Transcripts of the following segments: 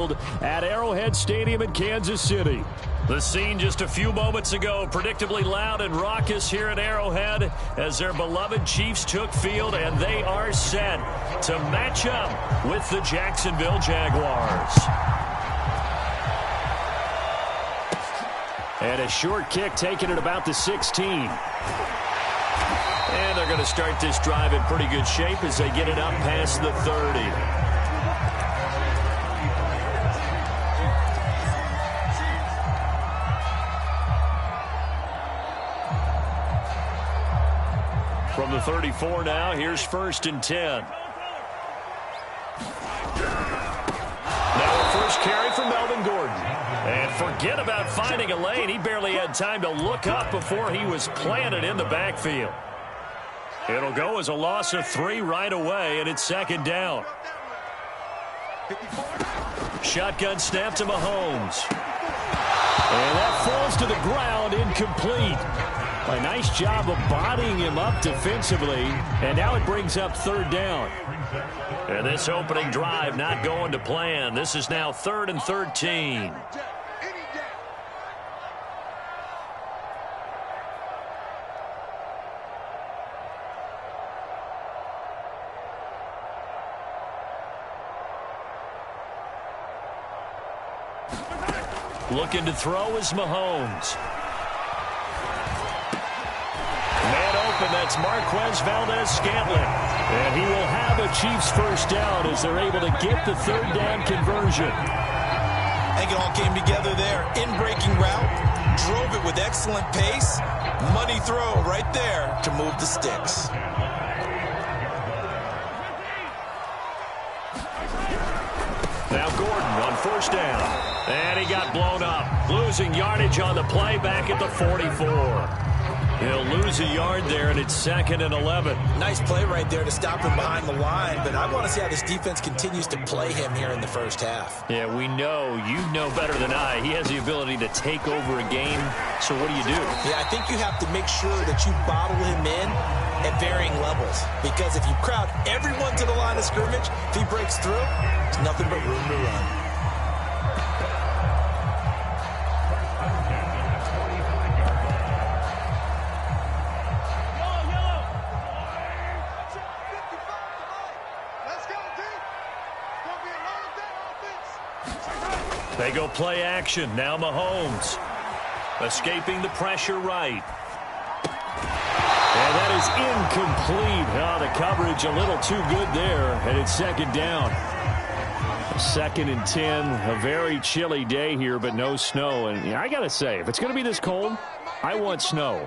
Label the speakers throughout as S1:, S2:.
S1: at Arrowhead Stadium in Kansas City. The scene just a few moments ago, predictably loud and raucous here at Arrowhead as their beloved Chiefs took field, and they are set to match up with the Jacksonville Jaguars. And a short kick taken at about the 16. And they're going to start this drive in pretty good shape as they get it up past the 30. From the 34 now, here's 1st and 10. Now a first carry from Melvin Gordon. And forget about finding a lane. He barely had time to look up before he was planted in the backfield. It'll go as a loss of 3 right away, and it's 2nd down. Shotgun snap to Mahomes. And that falls to the ground, incomplete. A nice job of bodying him up defensively, and now it brings up 3rd down. And this opening drive not going to plan. This is now 3rd and 13. Looking to throw is Mahomes. Man open, that's Marquez Valdez-Scantling. And he will have a Chiefs first down as they're able to get the 3rd down conversion.
S2: I think it all came together there. In-breaking route, drove it with excellent pace. Money throw right there to move the sticks.
S1: Now Gordon on 1st down. And he got blown up. Losing yardage on the play back at the 44. He'll lose a yard there, and it's 2nd and 11.
S2: Nice play right there to stop him behind the line, but I want to see how this defense continues to play him here in the first half.
S1: Yeah, we know, you know better than I, he has the ability to take over a game. So what do you do?
S2: Yeah, I think you have to make sure that you bottle him in at varying levels, because if you crowd everyone to the line of scrimmage, if he breaks through, there's nothing but room to run.
S1: They go play action. Now Mahomes. Escaping the pressure right. And that is incomplete. Oh, the coverage a little too good there. And it's 2nd down. 2nd and 10. A very chilly day here, but no snow. And I got to say, if it's going to be this cold, I want snow.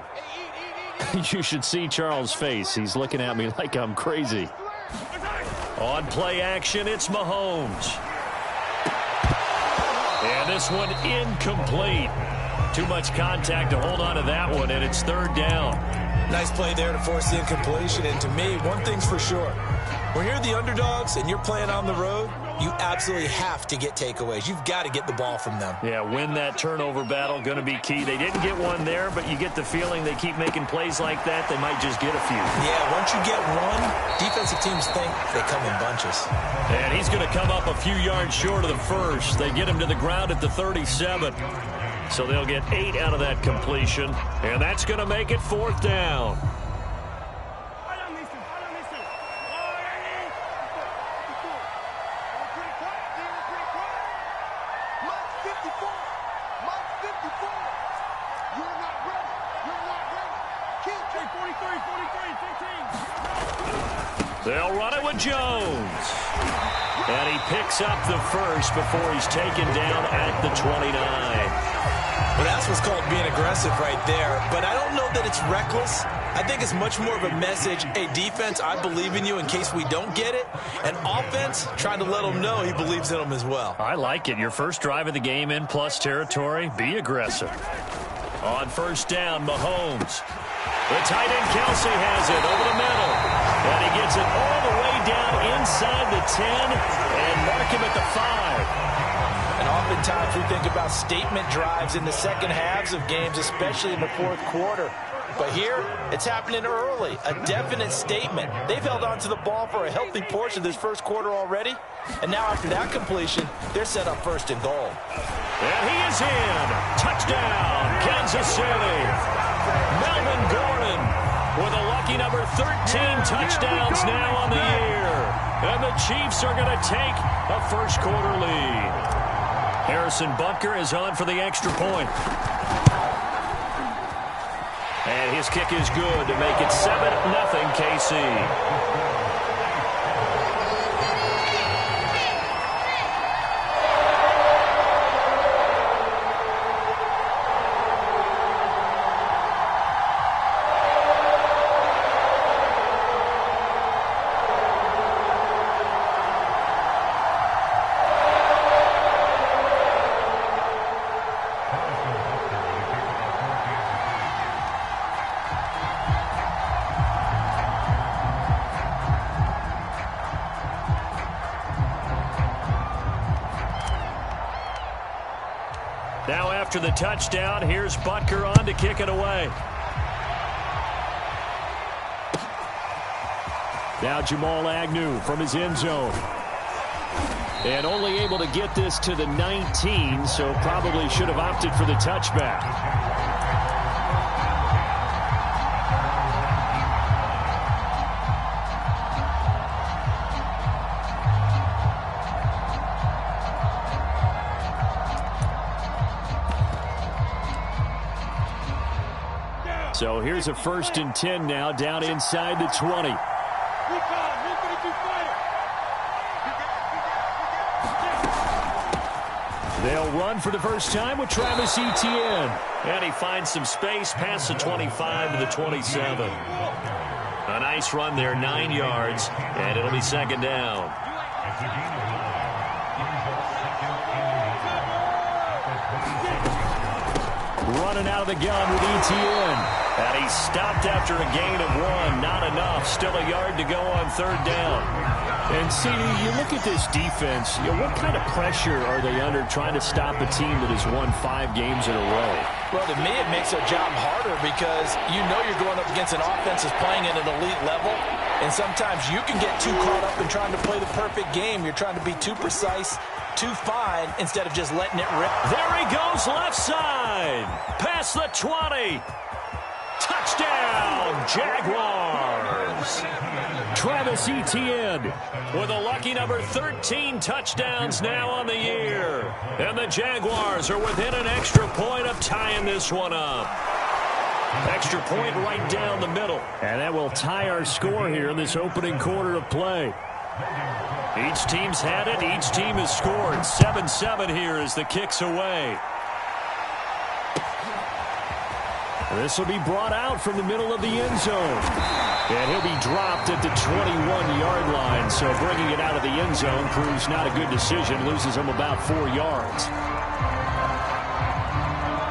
S1: You should see Charles' face. He's looking at me like I'm crazy. On play action, it's Mahomes. And this one incomplete. Too much contact to hold on to that one, and it's 3rd down.
S2: Nice play there to force the incompletion. And to me, one thing's for sure. When you're the underdogs and you're playing on the road, you absolutely have to get takeaways. You've got to get the ball from them.
S1: Yeah, win that turnover battle, going to be key. They didn't get one there, but you get the feeling they keep making plays like that, they might just get a few.
S2: Yeah, once you get one, defensive teams think they come in bunches.
S1: And he's going to come up a few yards short of the first. They get him to the ground at the 37. So they'll get 8 out of that completion, and that's going to make it 4th down. They'll run it with Jones. And he picks up the first before he's taken down at the 29.
S2: Well, that's what's called being aggressive right there. But I don't know that it's reckless. I think it's much more of a message. Hey, defense, I believe in you in case we don't get it. And offense, trying to let him know he believes in them as well.
S1: I like it. Your first drive of the game in plus territory, be aggressive. On 1st down, Mahomes. The tight end Kelsey has it over the middle. And he gets it all the way down inside the 10 and mark him at the 5.
S2: And oftentimes we think about statement drives in the second halves of games, especially in the 4th quarter. But here, it's happening early, a definite statement. They've held on to the ball for a healthy portion of this first quarter already, and now after that completion, they're set up first and goal.
S1: And he is in. Touchdown, Kansas City. Melvin Gordon with a lucky number 13 touchdowns now on the year. And the Chiefs are going to take a first quarter lead. Harrison Butker is on for the extra point. And his kick is good to make it 7-0 KC. Now after the touchdown, here's Butker on to kick it away. Now Jamal Agnew from his end zone. And only able to get this to the 19, so probably should have opted for the touchback. So here's a 1st and 10 now, down inside the 20. They'll run for the first time with Travis Etienne. And he finds some space past the 25 to the 27. A nice run there, 9 yards, and it'll be 2nd down. Running out of the gun with Etienne. And he stopped after a gain of 1. Not enough. Still a yard to go on 3rd down. And, CD, you look at this defense, what kind of pressure are they under trying to stop a team that has won 5 games in a row?
S2: Well, to me, it makes their job harder because you know you're going up against an offense that's playing at an elite level. And sometimes you can get too caught up in trying to play the perfect game. You're trying to be too precise, too fine, instead of just letting it rip.
S1: There he goes, left side. Past the 20. Touchdown, Jaguars. Travis Etienne with a lucky number 13 touchdowns now on the year. And the Jaguars are within an extra point of tying this one up. Extra point right down the middle. And that will tie our score here in this opening quarter of play. Each team's had it. Each team has scored. 7-7 here as the kick's away. This will be brought out from the middle of the end zone. And he'll be dropped at the 21-yard line. So bringing it out of the end zone proves not a good decision. Loses him about 4 yards.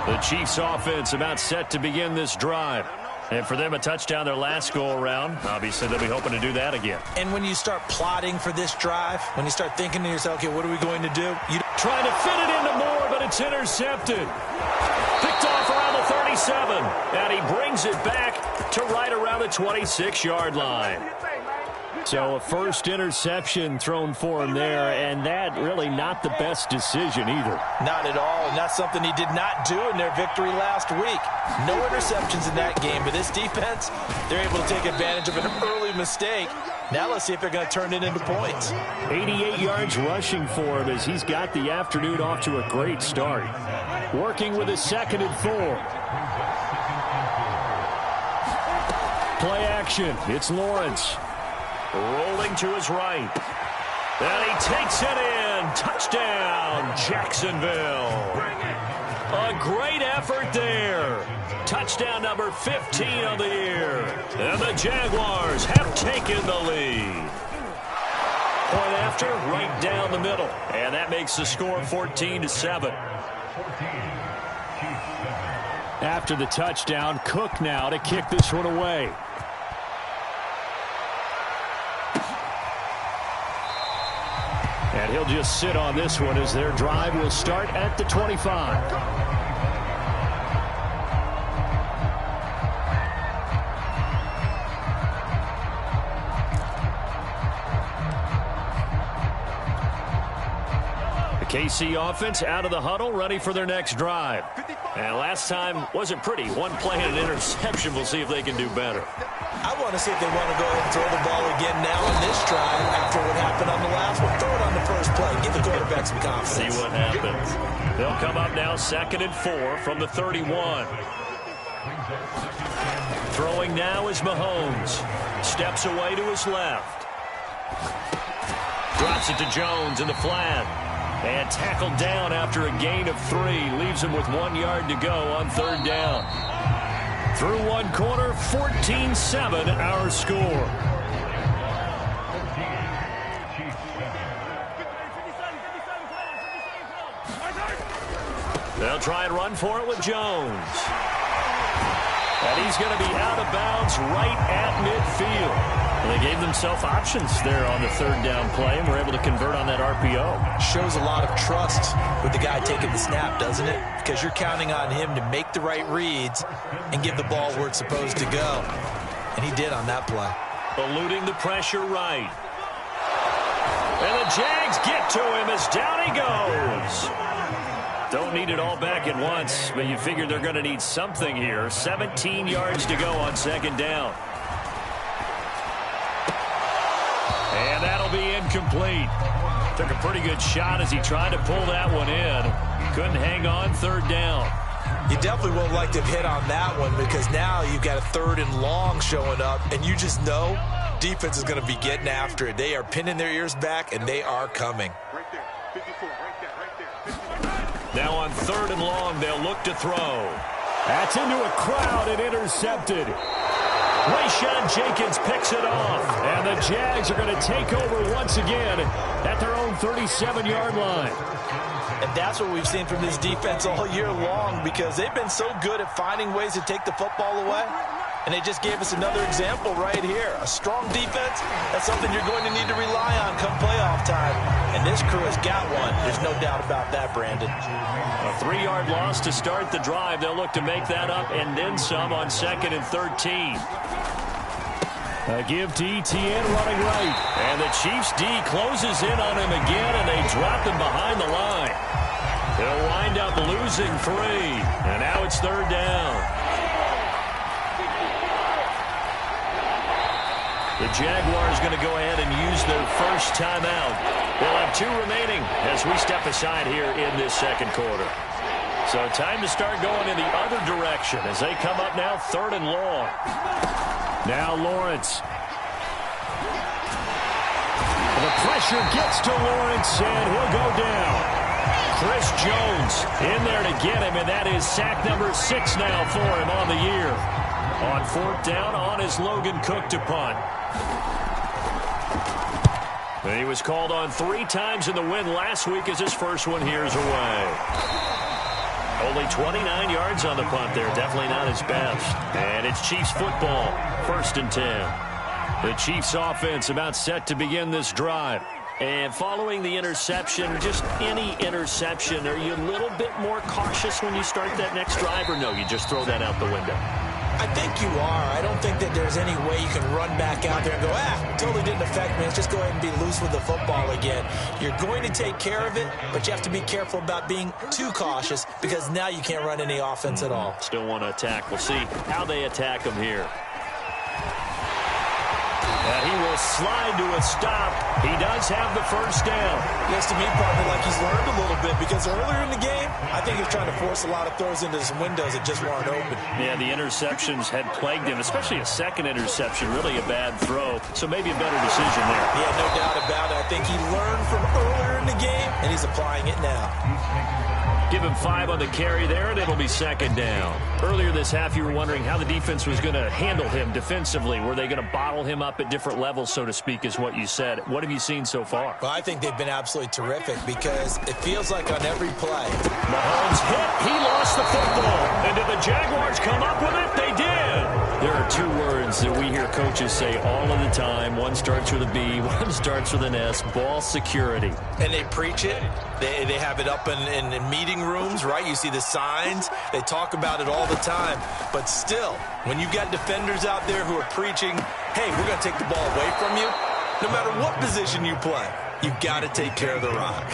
S1: The Chiefs offense about set to begin this drive. And for them, a touchdown their last go-around. Obviously, they'll be hoping to do that again.
S2: And when you start plotting for this drive, when you start thinking to yourself, okay, what are we going to do?
S1: Trying to fit it into Moore, but it's intercepted. Picked off around the 37. And he brings it back to right around the 26-yard line. So a first interception thrown for him there, and that really not the best decision either.
S2: Not at all, and that's something he did not do in their victory last week. No interceptions in that game, but this defense, they're able to take advantage of an early mistake. Now let's see if they're going to turn it into points.
S1: 88 yards rushing for him as he's got the afternoon off to a great start. Working with a 2nd and 4. Play action. It's Lawrence. Rolling to his right. And he takes it in. Touchdown, Jacksonville. A great effort there. Touchdown number 15 of the year. And the Jaguars have taken the lead. Point after, right down the middle. And that makes the score 14-7. After the touchdown, Cook now to kick this one away. And he'll just sit on this one as their drive will start at the 25. KC offense out of the huddle, ready for their next drive. And last time wasn't pretty. One play and an interception. We'll see if they can do better.
S2: I want to see if they want to go ahead and throw the ball again now on this drive after what happened on the last one. Throw it on the first play. Give the quarterback some confidence.
S1: See what happens. They'll come up now 2nd and 4 from the 31. Throwing now is Mahomes. Steps away to his left. Drops it to Jones in the flat. And tackled down after a gain of 3. Leaves him with 1 yard to go on 3rd down. Through one quarter, 14-7 our score. They'll try and run for it with Jones. And he's going to be out of bounds right at midfield. They gave themselves options there on the 3rd down play and were able to convert on that RPO.
S2: Shows a lot of trust with the guy taking the snap, doesn't it? Because you're counting on him to make the right reads and give the ball where it's supposed to go. And he did on that play.
S1: Eluding the pressure right. And the Jags get to him as down he goes. Don't need it all back at once, but you figure they're going to need something here. 17 yards to go on 2nd down. And that'll be incomplete. Took a pretty good shot as he tried to pull that one in. Couldn't hang on 3rd down.
S2: You definitely won't like to have hit on that one because now you've got a 3rd and long showing up, and you just know defense is going to be getting after it. They are pinning their ears back, and they are coming.
S3: Right there, 54, right there, right there, 54.
S1: Now on 3rd and long, they'll look to throw. That's into a crowd and intercepted. Rayshawn Jenkins picks it off, and the Jags are going to take over once again at their own 37-yard line.
S2: And that's what we've seen from this defense all year long because they've been so good at finding ways to take the football away. And they just gave us another example right here. A strong defense, that's something you're going to need to rely on come playoff time. And this crew has got one. There's no doubt about that, Brandon.
S1: A 3-yard loss to start the drive. They'll look to make that up and then some on 2nd and 13. A give to Etienne running right. And the Chiefs D closes in on him again, and they drop him behind the line. They'll wind up losing 3. And now it's 3rd down. The Jaguars going to go ahead and use their first timeout. They'll have 2 remaining as we step aside here in this 2nd quarter. So time to start going in the other direction as they come up now 3rd and long. Now Lawrence. The pressure gets to Lawrence, and he'll go down. Chris Jones in there to get him, and that is sack number 6 now for him on the year. On 4th down, on his Logan Cook to punt. And he was called on 3 times in the win last week as his first one here's away. Only 29 yards on the punt there. Definitely not his best. And it's Chiefs football. 1st and 10. The Chiefs offense about set to begin this drive. And following the interception, just any interception, are you a little bit more cautious when you start that next drive, or no, you just throw that out the window?
S2: I think you are. I don't think that there's any way you can run back out there and go, totally didn't affect me. Let's just go ahead and be loose with the football again. You're going to take care of it, but you have to be careful about being too cautious because now you can't run any offense at all.
S1: Still want to attack. We'll see how they attack him here. And he will slide to a stop. He does have the first down.
S2: Looks to me probably like he's learned a little bit because earlier in the game, I think he was trying to force a lot of throws into some windows that just weren't open.
S1: Yeah, the interceptions had plagued him, especially a second interception, really a bad throw. So maybe a better decision there.
S2: Yeah, no doubt about it. I think he learned from earlier in the game, and he's applying it now.
S1: Give him 5 on the carry there, and it'll be 2nd down. Earlier this half, you were wondering how the defense was going to handle him defensively. Were they going to bottle him up at different levels, so to speak, is what you said. What have you seen so far?
S2: Well, I think they've been absolutely terrific because it feels like on every play.
S1: Mahomes hit. He lost the football. And did the Jaguars come up with it? They did. There are 2 words that we hear coaches say all of the time. One starts with a B, one starts with an S. Ball security.
S2: And they preach it. They have it up in meeting rooms, right? You see the signs. They talk about it all the time. But still, when you've got defenders out there who are preaching, hey, we're going to take the ball away from you, no matter what position you play, you've got to take care of the rock.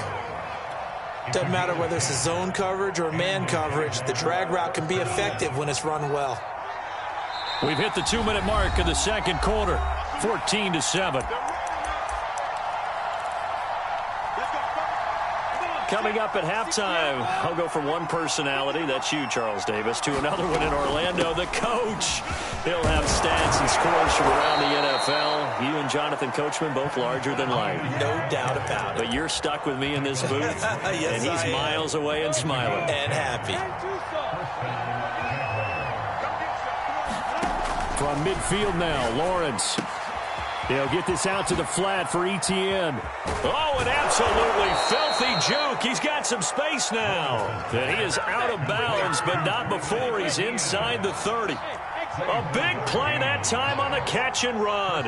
S2: Doesn't matter whether it's a zone coverage or man coverage, the drag route can be effective when it's run well.
S1: We've hit the 2-minute mark of the second quarter, 14-7. Coming up at halftime, I'll go from one personality, that's you, Charles Davis, to another one in Orlando, the coach. He'll have stats and scores from around the NFL. You and Jonathan Coachman, both larger than life.
S2: No doubt about it.
S1: But you're stuck with me in this booth,
S2: yes,
S1: and he's miles away and smiling.
S2: And happy.
S1: From midfield now, Lawrence. He'll get this out to the flat for Etienne. Oh, an absolutely filthy juke. He's got some space now. And he is out of bounds, but not before he's inside the 30. A big play that time on the catch and run.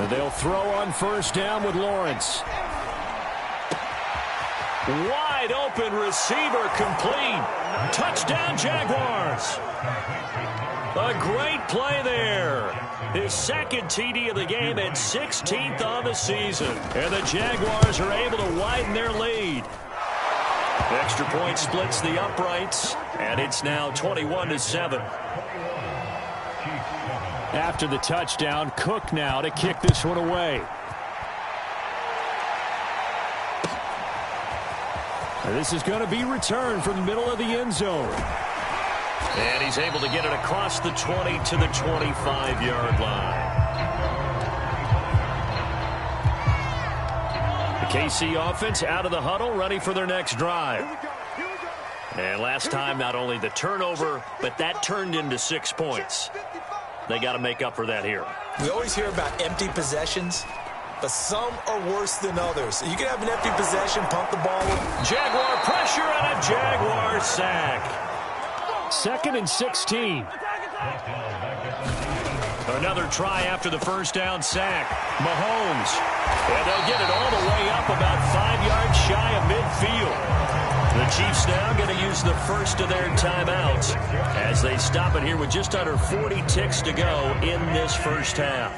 S1: And they'll throw on first down with Lawrence. Wide open receiver complete. Touchdown Jaguars. A great play there. His second TD of the game and 16th on the season. And the Jaguars are able to widen their lead. Extra point splits the uprights, and it's now 21-7. After the touchdown, Cook now to kick this one away. And this is going to be returned from the middle of the end zone. And he's able to get it across the 20 to the 25-yard line. The KC offense out of the huddle, ready for their next drive. And last time, not only the turnover, but that turned into 6 points. They got to make up for that here.
S2: We always hear about empty possessions, but some are worse than others. You can have an empty possession, pump the ball.
S1: Jaguar pressure and a Jaguar sack. 2nd and 16. Another try after the first down sack. Mahomes. And they'll get it all the way up about 5 yards shy of midfield. The Chiefs now going to use the first of their timeouts as they stop it here with just under 40 ticks to go in this first half.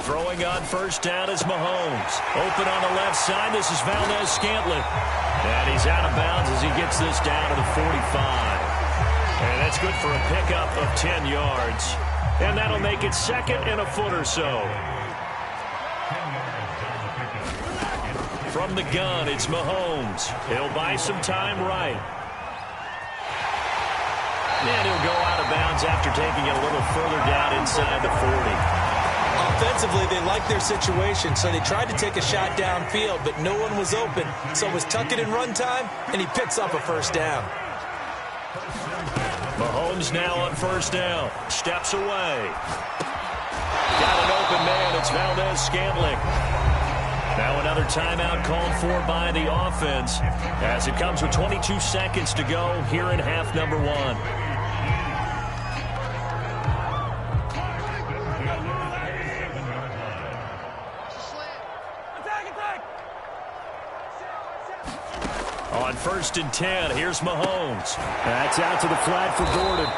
S1: Throwing on first down is Mahomes. Open on the left side. This is Valdez-Scantling. And he's out of bounds as he gets this down to the 45. And that's good for a pickup of 10 yards. And that'll make it 2nd and a foot or so. From the gun, it's Mahomes. He'll buy some time right. And he'll go out of bounds after taking it a little further down inside the 40.
S2: Offensively, they liked their situation, so they tried to take a shot downfield, but no one was open. So it was tuck it in run time, and he picks up a first down.
S1: Mahomes now on first down. Steps away. Got an open man. It's Valdez-Scantling. Now another timeout called for by the offense as it comes with 22 seconds to go here in half number 1. On 1st and 10, here's Mahomes. That's out to the flat for Gordon.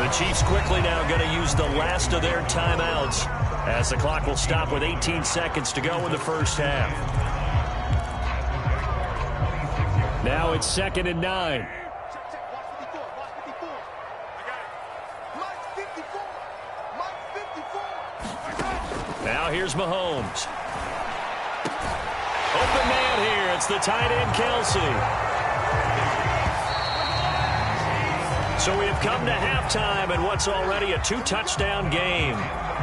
S1: The Chiefs quickly now going to use the last of their timeouts as the clock will stop with 18 seconds to go in the first half. Now it's 2nd and 9. Now here's Mahomes. Open man here. It's the tight end, Kelsey. So we have come to halftime in what's already a 2-touchdown game.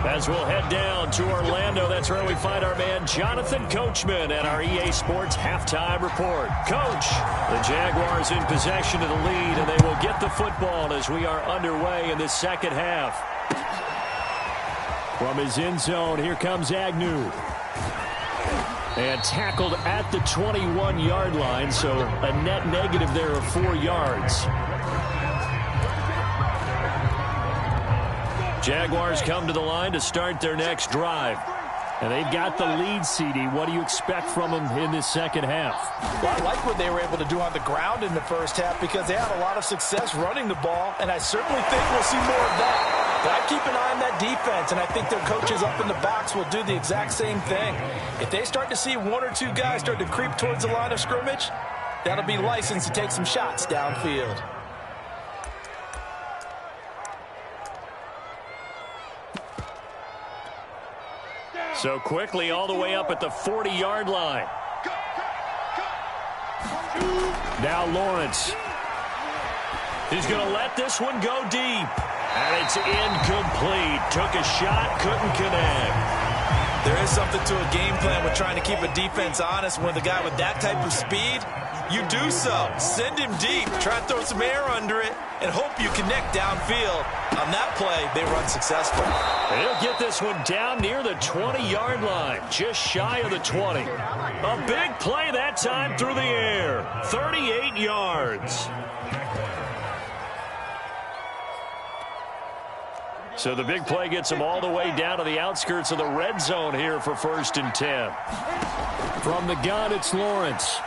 S1: As we'll head down to Orlando, that's where we find our man Jonathan Coachman at our EA Sports Halftime Report. Coach, the Jaguars in possession of the lead, and they will get the football as we are underway in this second half. From his end zone, here comes Agnew. And tackled at the 21-yard line, so a net negative there of 4 yards. Jaguars come to the line to start their next drive. And they've got the lead, CD. What do you expect from them in this second half?
S2: Well, I like what they were able to do on the ground in the first half because they had a lot of success running the ball, and I certainly think we'll see more of that. But I keep an eye on that defense, and I think their coaches up in the box will do the exact same thing. If they start to see one or two guys start to creep towards the line of scrimmage, that'll be licensed to take some shots downfield.
S1: So quickly all the way up at the 40-yard line. Now Lawrence. He's going to let this one go deep. And it's incomplete. Took a shot, couldn't connect.
S2: There is something to a game plan with trying to keep a defense honest with a guy with that type of speed. You do so. Send him deep. Try to throw some air under it and hope you connect downfield. On that play, they run successful.
S1: He'll get this one down near the 20-yard line, just shy of the 20. A big play that time through the air. 38 yards. So the big play gets him all the way down to the outskirts of the red zone here for 1st and 10. From the gun, it's Lawrence.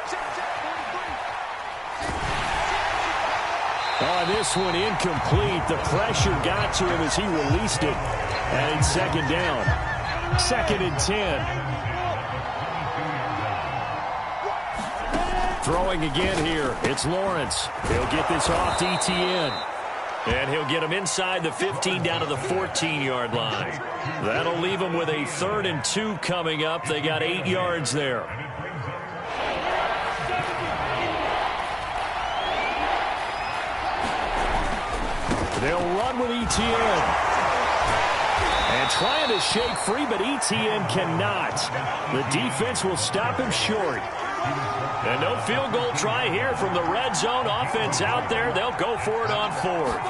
S1: Oh, this one incomplete. The pressure got to him as he released it. And it's 2nd down. 2nd and 10. Throwing again here. It's Lawrence. He'll get this off to Etienne. And he'll get him inside the 15 down to the 14-yard line. That'll leave him with a 3rd and 2 coming up. They got 8 yards there. They'll run with Etienne. And trying to shake free, but Etienne cannot. The defense will stop him short. And no field goal try here from the red zone. Offense out there. They'll go for it on 4th.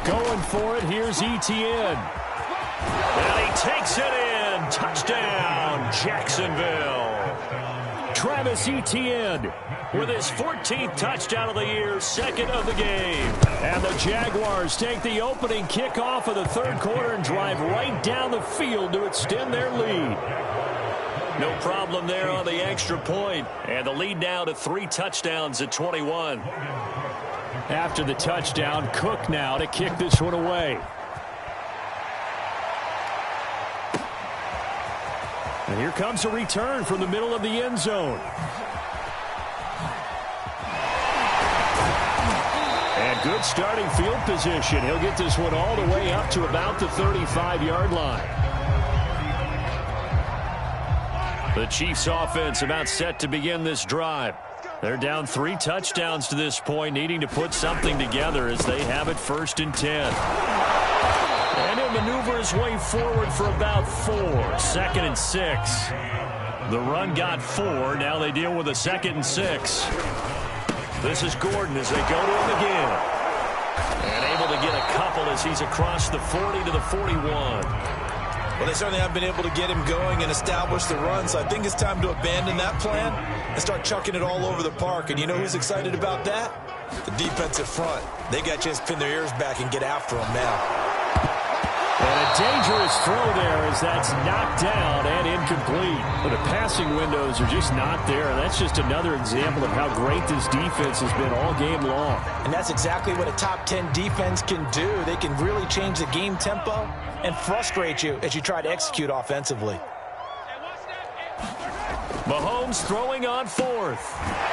S1: Going for it. Here's Etienne. And he takes it in. Touchdown, Jacksonville. Travis Etienne with his 14th touchdown of the year, 2nd of the game. And the Jaguars take the opening kickoff of the 3rd quarter and drive right down the field to extend their lead. No problem there on the extra point. And the lead now to 3 touchdowns at 21. After the touchdown, Cook now to kick this one away. And here comes a return from the middle of the end zone. And good starting field position. He'll get this one all the way up to about the 35-yard line. The Chiefs offense about set to begin this drive. They're down 3 touchdowns to this point, needing to put something together as they have it 1st and 10. And he'll maneuver his way forward for about 4. 2nd and 6. The run got 4. Now they deal with a 2nd and 6. This is Gordon as they go to him again. And able to get a couple as he's across the 40 to the 41.
S2: Well, they certainly have been able to get him going and establish the run, so I think it's time to abandon that plan and start chucking it all over the park. And you know who's excited about that? The defensive front. They got a chance to pin their ears back and get after him now.
S1: And a dangerous throw there as that's knocked down and incomplete. But the passing windows are just not there. And that's just another example of how great this defense has been all game long. And that's exactly what a top 10 defense can do. They can really change the game tempo and frustrate you as you try to execute offensively. Mahomes throwing on 4th.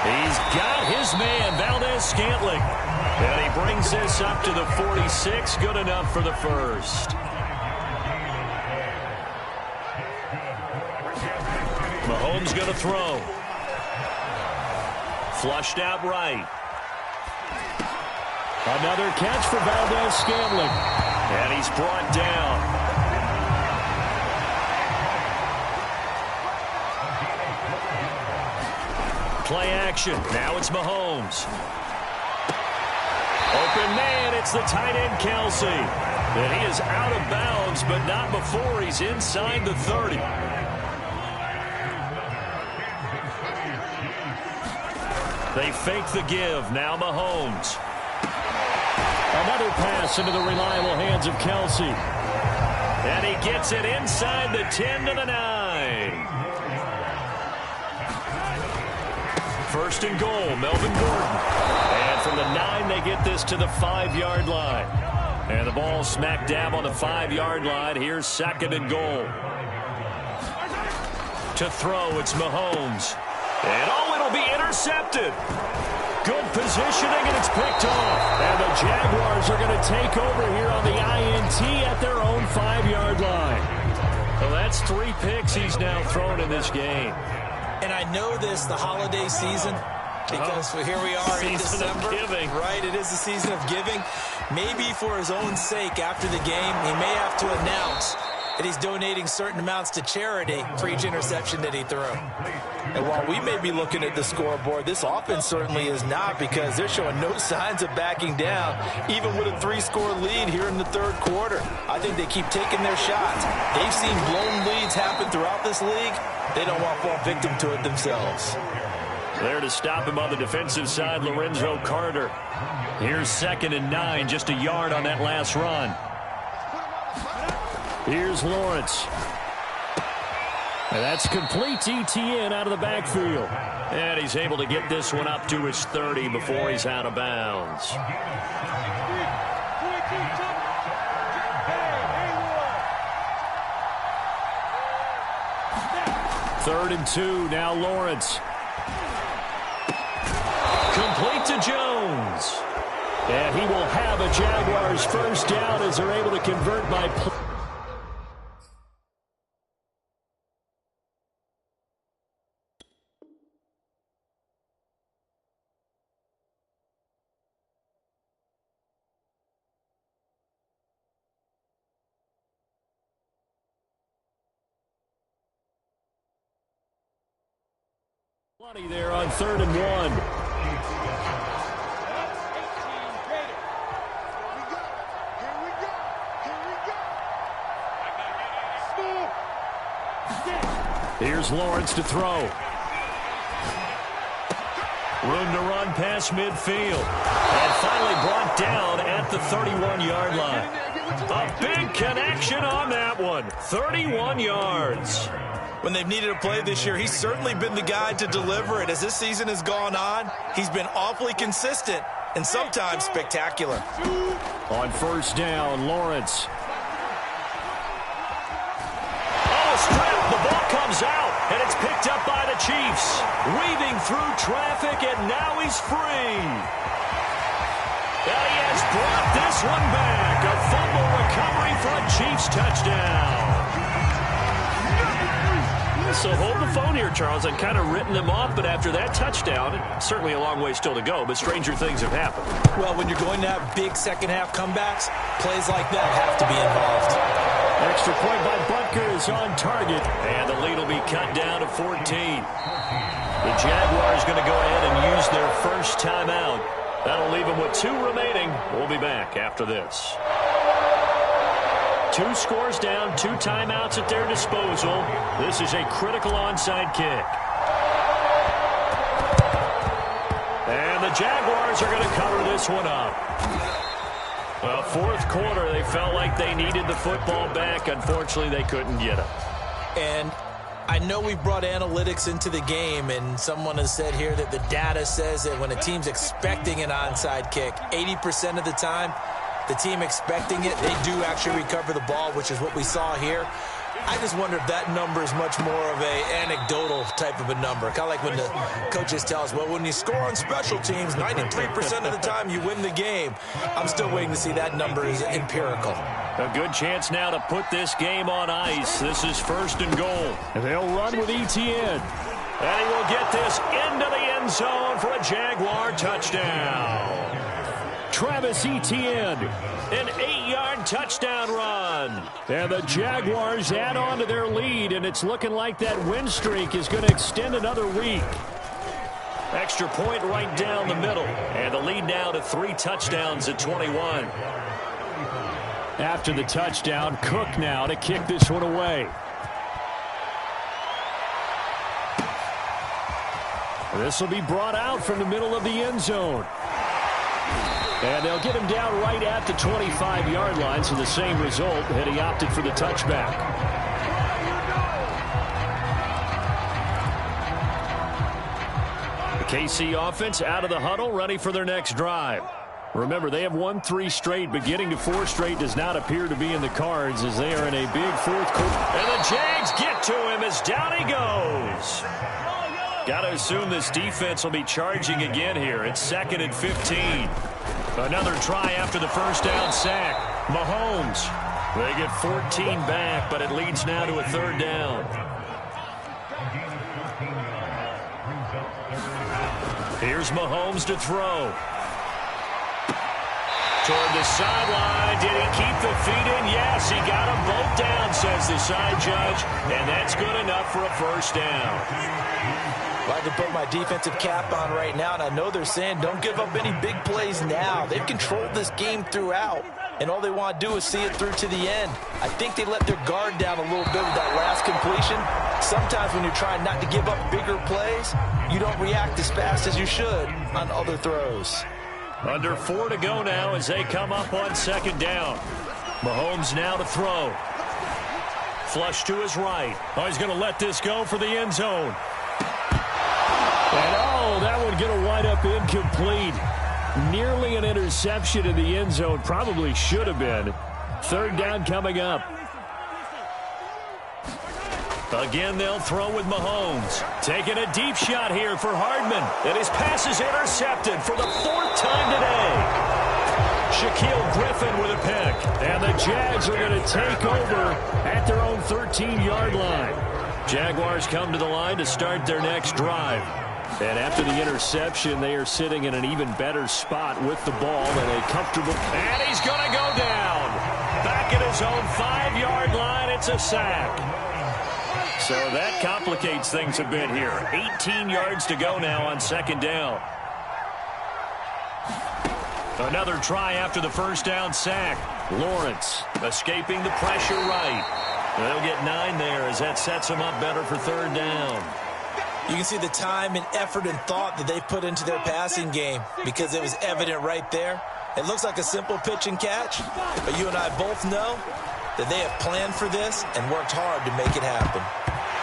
S1: He's got his man, Valdez-Scantling. And he brings this up to the 46. Good enough for the 1st. Mahomes going to throw. Flushed out right. Another catch for Valdez-Scantling. And he's brought down. Play action. Now it's Mahomes. Open man. It's the tight end, Kelsey. And he is out of bounds, but not before he's inside the 30. They fake the give. Now Mahomes. Another pass into the reliable hands of Kelsey. And he gets it inside the 10 to the 9. First and goal, Melvin Gordon. And from the 9, they get this to the 5-yard line. And the ball smack dab on the 5-yard line. Here's second and goal. To throw, it's Mahomes. And it'll be intercepted. Good positioning, and it's picked off. And the Jaguars are going to take over here on the INT at their own 5-yard line. Well, that's 3 picks he's now thrown in this game.
S2: And I know this, the holiday season, because here we are in December. Right, it is the season of giving. Maybe for his own sake after the game, he may have to announce that he's donating certain amounts to charity for each interception that he threw. And while we may be looking at the scoreboard, this offense certainly is not, because they're showing no signs of backing down, even with a 3-score lead here in the third quarter. I think they keep taking their shots. They've seen blown leads happen throughout this league. They don't want to fall victim to it themselves.
S1: There to stop him on the defensive side, Lorenzo Carter. Here's second and 9, just a yard on that last run. Here's Lawrence. And that's complete ETN out of the backfield. And he's able to get this one up to his 30 before he's out of bounds. Third and 2, now Lawrence. Complete to Jones. And he will have a Jaguars first down as they're able to convert by play. There on third and 1. Here's Lawrence to throw. Room to run past midfield. And finally brought down at the 31-yard line. A big connection on that one. 31 yards.
S2: When they've needed a play this year, he's certainly been the guy to deliver it. As this season has gone on, he's been awfully consistent and sometimes spectacular.
S1: On first down, Lawrence. Oh, a strip. The ball comes out, and it's picked up by the Chiefs. Weaving through traffic, and now he's free. And he has brought this one back. A fumble recovery for a Chiefs touchdown. So hold the phone here, Charles. I'd kind of written them off, but after that touchdown, certainly a long way still to go, but stranger things have happened.
S2: Well, when you're going to have big second-half comebacks, plays like that have to be involved.
S1: Extra point by Butker is on target, and the lead will be cut down to 14. The Jaguars going to go ahead and use their first timeout. That'll leave them with 2 remaining. We'll be back after this. 2 scores down, 2 timeouts at their disposal. This is a critical onside kick. And the Jaguars are going to cover this one up. Well, fourth quarter, they felt like they needed the football back. Unfortunately, they couldn't get it.
S2: And I know we brought analytics into the game, and someone has said here that the data says that when a team's expecting an onside kick, 80% of the time, the team expecting it, they do actually recover the ball, which is what we saw here. I just wonder if that number is much more of a anecdotal type of a number. Kind of like when the coaches tell us, well, when you score on special teams, 93% of the time you win the game. I'm still waiting to see that number is empirical.
S1: A good chance now to put this game on ice. This is first and goal. And they'll run with ETN. And he will get this into the end zone for a Jaguar touchdown. Travis Etienne, an 8-yard touchdown run. And the Jaguars add on to their lead, and it's looking like that win streak is going to extend another week. Extra point right down the middle, and the lead now to 3 touchdowns at 21. After the touchdown, Cook now to kick this one away. This will be brought out from the middle of the end zone. And they'll get him down right at the 25-yard line, so the same result had he opted for the touchback. The KC offense out of the huddle, ready for their next drive. Remember, they have won 3 straight, but getting to 4 straight does not appear to be in the cards as they are in a big fourth quarter. And the Jags get to him as down he goes. Got to assume this defense will be charging again here. It's 2nd and 15. Another try after the first down sack. Mahomes. They get 14 back, but it leads now to a 3rd down. Here's Mahomes to throw. Toward the sideline. Did he keep the feet in? Yes, he got them both down, says the side judge. And that's good enough for a 1st down.
S2: Well, I can put my defensive cap on right now, and I know they're saying don't give up any big plays now. They've controlled this game throughout, and all they want to do is see it through to the end. I think they let their guard down a little bit with that last completion. Sometimes when you're trying not to give up bigger plays, you don't react as fast as you should on other throws.
S1: Under 4 to go now as they come up on 2nd down. Mahomes now to throw. Flush to his right. Oh, he's going to let this go for the end zone. And, oh, that one going to wind up incomplete. Nearly an interception in the end zone. Probably should have been. 3rd down coming up. Again, they'll throw with Mahomes. Taking a deep shot here for Hardman. And his pass is intercepted for the 4th time today. Shaquille Griffin with a pick. And the Jags are going to take over at their own 13-yard line. Jaguars come to the line to start their next drive. And after the interception, they are sitting in an even better spot with the ball and a comfortable. And he's going to go down. Back at his own 5-yard line, it's a sack. So that complicates things a bit here. 18 yards to go now on 2nd down. Another try after the first down sack. Lawrence escaping the pressure right. They'll get 9 there as that sets them up better for 3rd down.
S2: You can see the time and effort and thought that they put into their passing game because it was evident right there. It looks like a simple pitch and catch, but you and I both know that they have planned for this and worked hard to make it happen.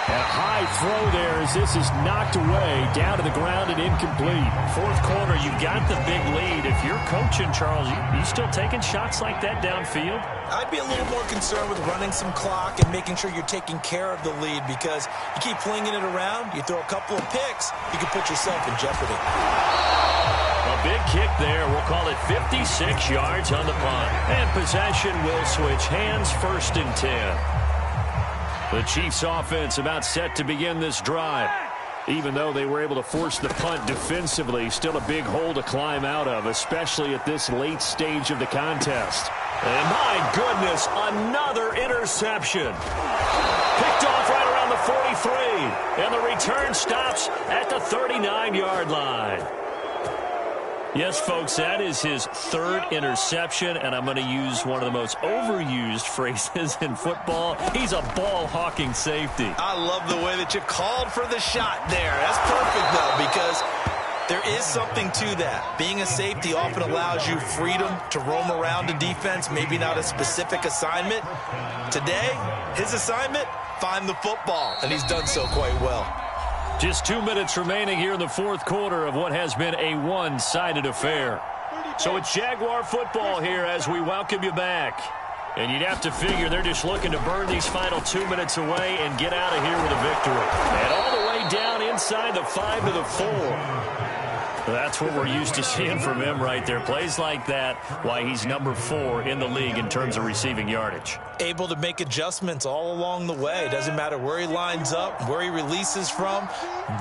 S1: A high throw there as this is knocked away, down to the ground and incomplete. 4th quarter, you've got the big lead. If you're coaching, Charles, you still taking shots like that downfield?
S2: I'd be a little more concerned with running some clock and making sure you're taking care of the lead because you keep flinging it around, you throw a couple of picks, you can put yourself in jeopardy.
S1: A big kick there. We'll call it 56 yards on the punt. And possession will switch hands, 1st and 10. The Chiefs offense about set to begin this drive. Even though they were able to force the punt defensively, still a big hole to climb out of, especially at this late stage of the contest. And my goodness, another interception. Picked off right around the 43. And the return stops at the 39-yard line. Yes, folks, that is his 3rd interception, and I'm going to use one of the most overused phrases in football. He's a ball-hawking safety.
S2: I love the way that you called for the shot there. That's perfect, though, because there is something to that. Being a safety often allows you freedom to roam around a defense, maybe not a specific assignment. Today, his assignment, find the football, and he's done so quite well.
S1: Just 2 minutes remaining here in the 4th quarter of what has been a one-sided affair. So it's Jaguar football here as we welcome you back. And you'd have to figure they're just looking to burn these final 2 minutes away and get out of here with a victory. And all the way down inside the 5 to the 4. That's what we're used to seeing from him right there. Plays like that, why he's number 4 in the league in terms of receiving yardage.
S2: Able to make adjustments all along the way. Doesn't matter where he lines up, where he releases from.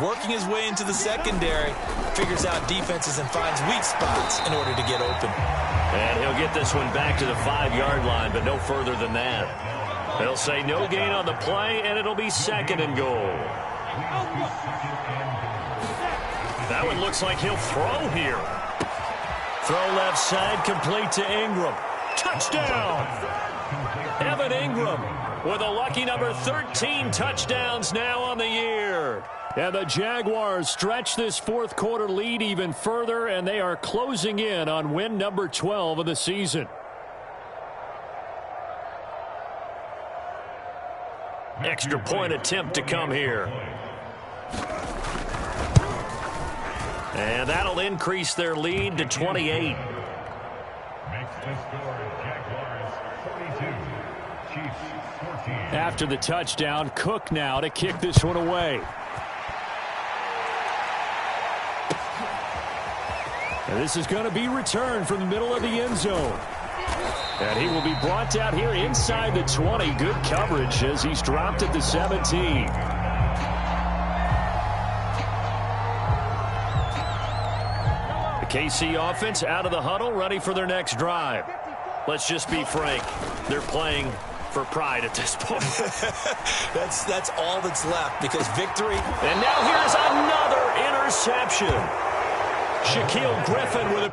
S2: Working his way into the secondary. Figures out defenses and finds weak spots in order to get open.
S1: And he'll get this one back to the 5-yard line, but no further than that. They'll say no gain on the play, and it'll be 2nd and goal. That one looks like he'll throw here. Throw left side, complete to Ingram. touchdown. Evan Ingram with a lucky number 13 touchdowns now on the year. And the Jaguars stretch this fourth quarter lead even further, and they are closing in on win number 12 of the season. Extra point attempt to come here. And that'll increase their lead to 28.
S4: Makes the score Jaguars 42, Chiefs 14.
S1: After the touchdown, Cook now to kick this one away. And this is going to be returned from the middle of the end zone. And he will be brought down here inside the 20. Good coverage as he's dropped at the 17. The KC offense out of the huddle, ready for their next drive. Let's just be frank. They're playing for pride at this point.
S2: That's all that's left, because victory.
S1: And now here's another interception. Shaquille Griffin with a